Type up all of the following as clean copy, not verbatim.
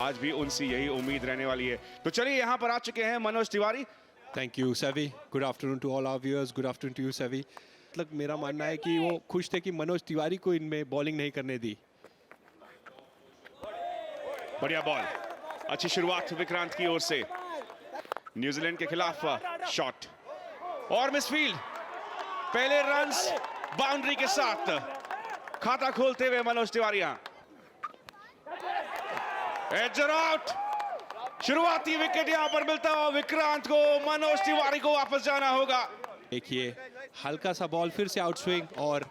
आज भी उनसे यही उम्मीद रहने वाली है। तो चलिए यहाँ पर आ चुके हैं Manoj Tiwari. Thank you Sevi, good afternoon to all our viewers, good afternoon to you Sevi. मतलब मेरा मानना है कि वो खुश थे कि मनोज तिवारी को इनमें बॉलिंग नहीं करने दी। बढ़िया बॉल, अच्छी शुरुआत विक्रांत की ओर से। न्यूजीलैंड के खिलाफ शॉट और मिसफील्ड। पहले रन्स बाउंड्री के साथ खाता खोलते हुए मनोज तिवारी। एजर आउट, शुरुआती विकेट यहां पर मिलता है विक्रांत को। मनोज तिवारी को वापस जाना होगा। देखिए हल्का सा बॉल, फिर से आउट स्विंग और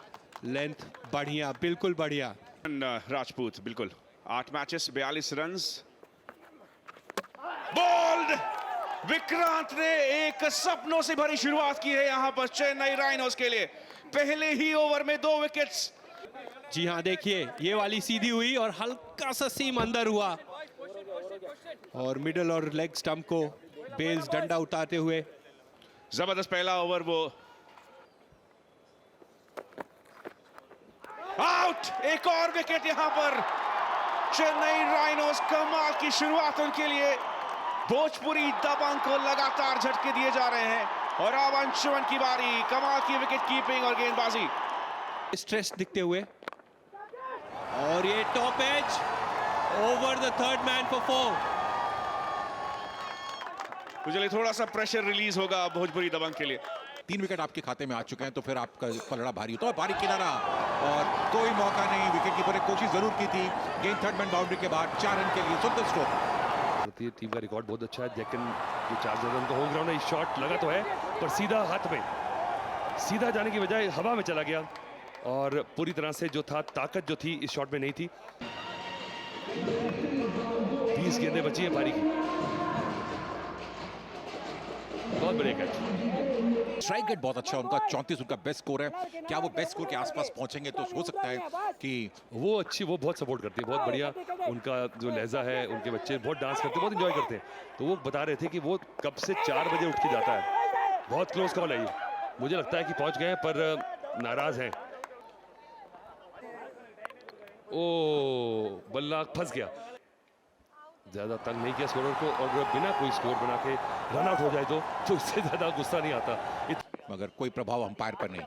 लेंथ बढ़िया, बिल्कुल बढ़िया। राजपूत बिल्कुल 8 मैचेस 42 रन्स। बोल्ड, विक्रांत ने एक सपनों से भरी शुरुआत की है यहां पर चेन्नई राइनोज के लिए। पहले ही ओवर में 2 विकेट्स। जी हाँ, देखिए ये वाली सीधी हुई और हल्का सा सीम अंदर हुआ और मिडल और लेग स्टंप को बेल्स डंडा उतारते हुए। जबरदस्त पहला ओवर वो। आउट, एक और विकेट यहां पर। चेन्नई राइनोज, कमाल की शुरुआत उनके लिए। भोजपुरी दबंग को लगातार झटके दिए जा रहे हैं और अब अंशुमन की बारी। कमाल की विकेट कीपिंग और गेंदबाजी। स्ट्रेस दिखते हुए और ये top edge over the third man for 4। तो चलिए थोड़ा सा प्रेशर रिलीज होगा भोजपुरी दबंग के लिए। 3 विकेट आपके खाते में आ चुके हैं तो फिर आपका पलड़ा भारी होता है। भारी किनारा और कोई मौका नहीं। विकेट कीपर ने कोशिश जरूर की थी। गेंद थर्ड मैन बाउंड्री के बाद 4 रन के लिए सुंदर स्ट्रोक। टीम का रिकॉर्ड बहुत अच्छा है। लेकिन जो चार्जर्स उनका होम ग्राउंड है, शॉट लगा तो है पर सीधा हाथ में, सीधा जाने की बजाय हवा में चला गया और पूरी तरह से जो था ताकत जो थी इस शॉट में नहीं थी। 20 गेंदें बची हैं पारी की। बहुत बढ़िया कैच। स्ट्राइक रेट बहुत अच्छा उनका, 34 उनका बेस्ट स्कोर है। क्या वो बेस्ट स्कोर के आसपास पहुंचेंगे तो हो सकता है कि वो बहुत सपोर्ट करती है, बहुत बढ़िया। उनका जो लहजा है, उनके बच्चे बहुत डांस करते हैं, बहुत एंजॉय करते हैं। तो वो बता रहे थे कि वो कब से 4 बजे उठ के जाता है। बहुत क्लोज कॉल है ये। मुझे लगता है कि पहुंच गए पर नाराज हैं। ओ, बल्ला फंस गया। ज्यादा तंग नहीं किया स्कोरर को और बिना कोई स्कोर बना के रन आउट हो जाए तो इससे ज्यादा गुस्सा नहीं आता। मगर कोई प्रभाव अंपायर पर नहीं।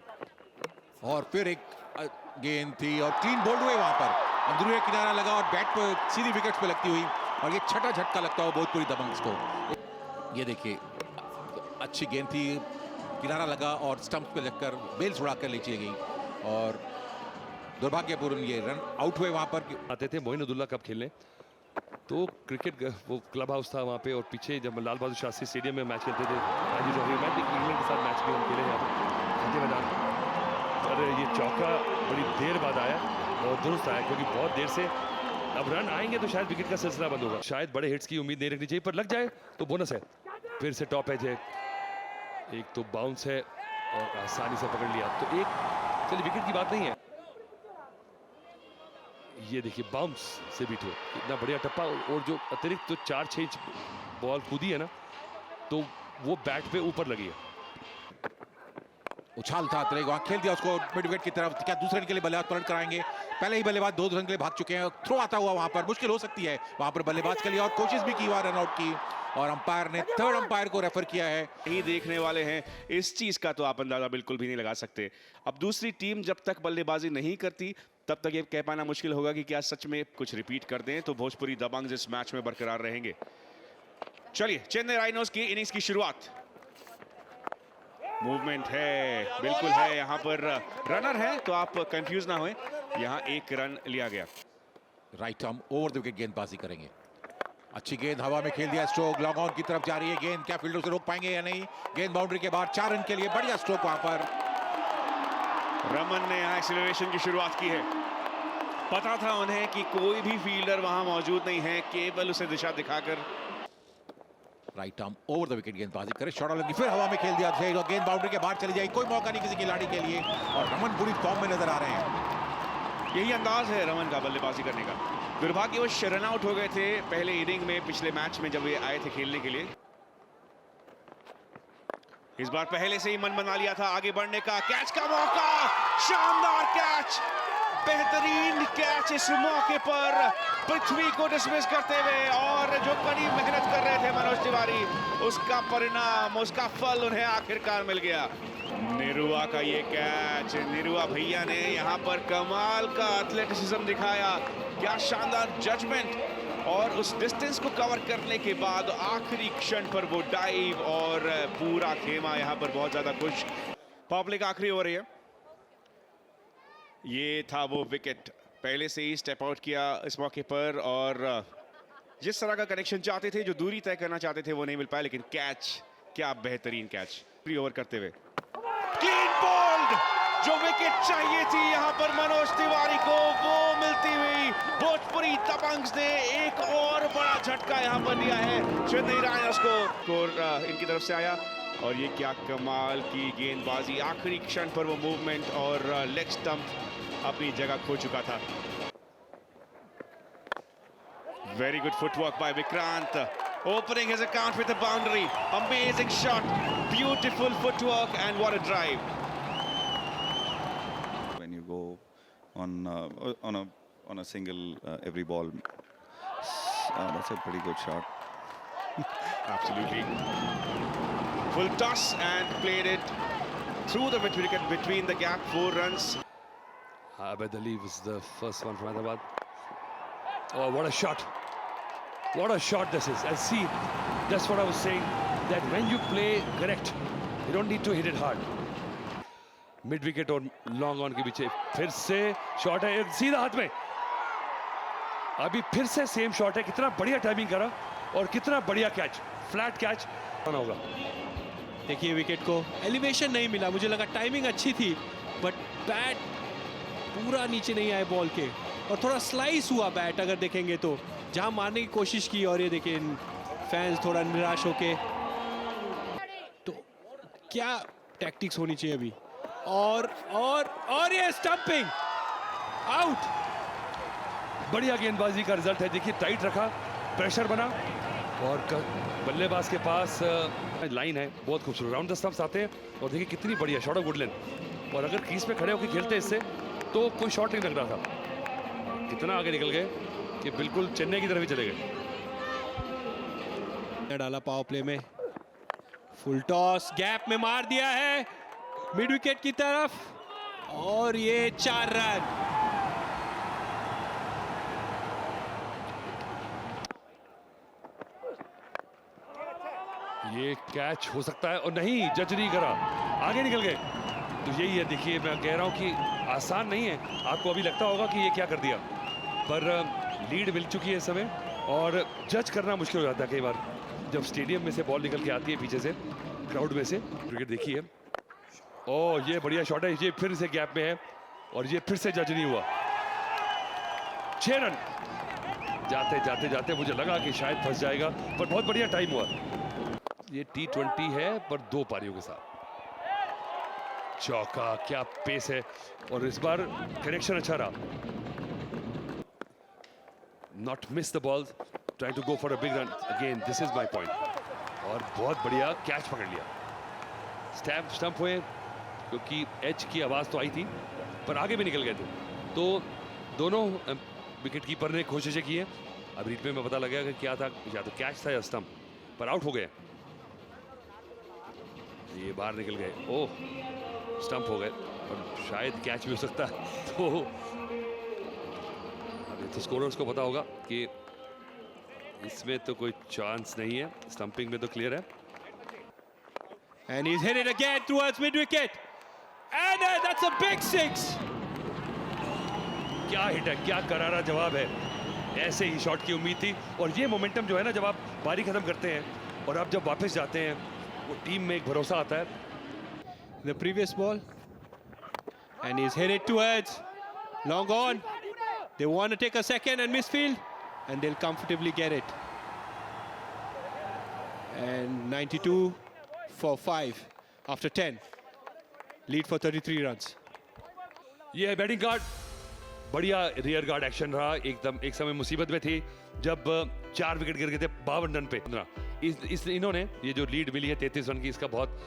और फिर एक गेंद थी और क्लीन बोल्ड हुए वहां पर। अंदरूनी किनारा लगा और बैट पर सीधी विकेट्स पे लगती हुई और ये छठा झटका लगता हुआ भोजपुरी दबंग्स को। ये देखिए अच्छी गेंद थी, किनारा लगा और स्टंप पे लगकर बेल्स उड़ाकर ले चली गई और दुर्भाग्यपूर्ण ये रन आउट हुए। वहां पर आते थे मोइनुद्दौला कप खेलने, तो क्रिकेट वो क्लब हाउस था वहाँ पे और पीछे जब लाल बहादुर शास्त्री स्टेडियम में मैच खेलते थे रणजी ट्रॉफी मैच, इंग्लैंड के साथ मैच भी हम खेले यहाँ पे मैदान। और ये चौका बड़ी देर बाद आया और दुरुस्त आया क्योंकि बहुत देर से अब रन आएंगे तो शायद विकेट का सिलसिला बंद होगा। शायद बड़े हिट्स की उम्मीद नहीं रखनी चाहिए पर लग जाए तो बोनस है। फिर से टॉप एज है, एक तो बाउंस है और आसानी से पकड़ लिया तो एक, चलिए विकेट की बात नहीं है। ये देखिए बाउंस से बीट हुए, इतना बढ़िया टप्पा और जो अतिरिक्त जो 4-6 इंच बॉल कूदी है ना तो वो बैट पे ऊपर लगी है। उछाल था तेरे वहां खेल दिया उसको मिड विकेट की तरफ। क्या दूसरे रन के लिए बल्लेबाज पलट कराएंगे? पहले ही बल्लेबाज 2 रन के लिए भाग चुके हैं। थ्रो आता हुआ वहां पर मुश्किल हो सकती है वहां पर बल्लेबाज के लिए और कोशिश भी की वहां रन आउट की और अंपायर ने थर्ड अंपायर को रेफर किया है। ही देखने वाले हैं इस चीज का तो आप अंदाजा बिल्कुल भी नहीं लगा सकते। अब दूसरी टीम जब तक बल्लेबाजी नहीं करती तब तक ये कह पाना मुश्किल होगा कि क्या सच में कुछ रिपीट कर दें तो भोजपुरी दबंग इस मैच में बरकरार रहेंगे। चलिए चेन्नई राइनोज की इनिंग्स की शुरुआत। मूवमेंट है, बिल्कुल है। यहां पर रनर है तो आप कंफ्यूज ना होएं, यहां 1 रन लिया गया। Right arm over the wicket गेंदबाजी करेंगे। अच्छी गेंद हवा में खेल दिया, स्ट्रोक लॉन्ग ऑन की तरफ जा रही है गेंद। क्या फील्डर से रोक पाएंगे या नहीं? गेंद बाउंड्री के बाद 4 रन के लिए बढ़िया स्ट्रोक वहां पर। रमन ने यहां एक्सीलरेशन की शुरुआत की है। पता था उन्हें कि कोई भी फील्डर वहां मौजूद नहीं है, केवल उसे दिशा दिखाकर right arm over the wicket गेंदबाजी करे। शॉट लगी, फिर हवा में खेल दिया और गेंद बाउंड्री के बाहर चली जाएगी। कोई मौका नहीं किसी खिलाड़ी के लिए और रमन बुरी फॉर्म में नजर आ रहे हैं। यही अंदाज है रमन का बल्लेबाजी करने का। दुर्भाग्यवश रन आउट हो गए थे पहले इनिंग में, पिछले मैच में जब वे आए थे खेलने के लिए। इस बार पहले से ही मन बना लिया था आगे बढ़ने का। कैच का मौका, शानदार कैच, बेहतरीन कैच इस मौके पर पृथ्वी को डिसमिस करते हुए, और जो कड़ी मेहनत कर रहे थे मनोज तिवारी, उसका परिणाम, उसका फल उन्हें आखिरकार मिल गया। निरुआ का ये कैच, निरुआ भैया ने यहाँ पर कमाल का एथलेटिसिज्म दिखाया। क्या शानदार जजमेंट, और उस डिस्टेंस को कवर करने के बाद आखिरी क्षण पर वो डाइव, और पूरा खेमा यहाँ पर बहुत ज्यादा खुश। पावर प्ले का आखिरी ओवर है। ये था वो विकेट, पहले से ही स्टेप आउट किया इस मौके पर, और जिस तरह का कनेक्शन चाहते थे, जो दूरी तय करना चाहते थे, वो नहीं मिल पाया, लेकिन कैच, क्या बेहतरीन कैच। फ्री ओवर करते हुए क्लीन बोल्ड, जो विकेट चाहिए थी यहाँ पर मनोज तिवारी को, वो मिलती हुई भोजपुरी दबंग्स ने एक और बड़ा झटका यहाँ पर दिया है चेन्नई रायनर्स को। स्कोर इनकी तरफ से आया, और ये क्या कमाल की गेंदबाजी, आखिरी क्षण पर वो मूवमेंट, और लेग स्टंप अपनी जगह खो चुका था। Very good footwork by Vikrant, opening his account with a boundary. Amazing shot, beautiful footwork, and what a drive. When you go on a single every ball, that's a pretty good shot. Absolutely. Full toss and played it through the mid wicket between the gap, 4 runs. Abed Ali was the first one from Hyderabad. Oh, what a shot. What a shot this is. And see, that's what I was saying, that when you play correct, you don't need to hit it hard. Mid wicket और long on के पीछे फिर से shot है, सीधा हाथ में। अभी फिर से सेम शॉट है, कितना बढ़िया टाइमिंग करा और कितना बढ़िया कैच, फ्लैट कैच आना होगा। देखिए विकेट को एलिवेशन नहीं मिला, मुझे लगा टाइमिंग अच्छी थी, बट बैट पूरा नीचे नहीं आए बॉल के, और थोड़ा स्लाइस हुआ बैट अगर देखेंगे तो, जहां मारने की कोशिश की, और ये देखिए फैंस थोड़ा निराश होके। तो क्या टैक्टिक्स होनी चाहिए अभी, और ये स्टंपिंग आउट। बढ़िया गेंदबाजी का रिजल्ट है। देखिए टाइट रखा, प्रेशर बना, और बल्लेबाज के पास लाइन है बहुत खूबसूरत, राउंड द स्टंप्स आते हैं, और देखिए कितनी बढ़िया शॉट ऑफ गुडलैंड, और अगर क्रीज पे खड़े होकर खेलते इससे तो कोई शॉट नहीं लग रहा था। कितना आगे निकल गए कि बिल्कुल चेन्नई की तरफ ही चले गए। डाला पावर प्ले में, फुल टॉस, गैप में मार दिया है मिड विकेट की तरफ, और ये 4 रन। ये कैच हो सकता है, और नहीं, जज नहीं करा, आगे निकल गए। तो यही है, देखिए मैं कह रहा हूं कि आसान नहीं है। आपको अभी लगता होगा कि ये क्या कर दिया, पर लीड मिल चुकी है इस समय, और जज करना मुश्किल हो जाता है कई बार जब स्टेडियम में से बॉल निकल के आती है पीछे से, क्राउड में से। क्रिकेट देखिए, ओह ये बढ़िया शॉट है, ये फिर से गैप में है, और ये फिर से जज नहीं हुआ। 6 रन। जाते जाते जाते मुझे लगा कि शायद फंस जाएगा, पर बहुत बढ़िया टाइम हुआ। ये T20 है, पर 2 पारियों के साथ चौका, क्या पेस है, और इस बार कनेक्शन अच्छा रहा। Not miss the ball, trying to go for a big run again, this is my point. और बहुत बढ़िया कैच पकड़ लिया, स्टंप हुए, क्योंकि एच की आवाज तो आई थी, पर आगे भी निकल गए थे। तो दोनों विकेट कीपर ने कोशिशें की हैं। अब रिप्ले में पता लगेगा कि क्या था, या तो कैच था या स्टंप, पर आउट हो गए। ये बाहर निकल गए, ओह स्टंप हो गए, और शायद कैच भी हो सकता है। तो अभी तो स्कोरर्स को पता होगा कि इसमें तो कोई चांस नहीं है, स्टंपिंग में तो क्लियर है। And he's hit it again towards mid wicket, and that's a big 6. क्या हिट है, क्या करारा जवाब है। ऐसे ही शॉट की उम्मीद थी, और ये मोमेंटम जो है ना, जब आप पारी खत्म करते हैं और आप जब वापस जाते हैं, वो टीम में एक भरोसा आता है। The previous ball, and he's hit it towards long on. They want to take a second and misfield, and they'll comfortably get it. And 92 for 5 after 10. Lead for 33 runs. ये है बैटिंग गार्ड, बढ़िया rear guard action रहा। एकदम एक समय मुसीबत में थी जब 4 विकेट गिर गए थे 52 रन पे। इन्होंने ये जो लीड मिली है 33 रन की, इसका बहुत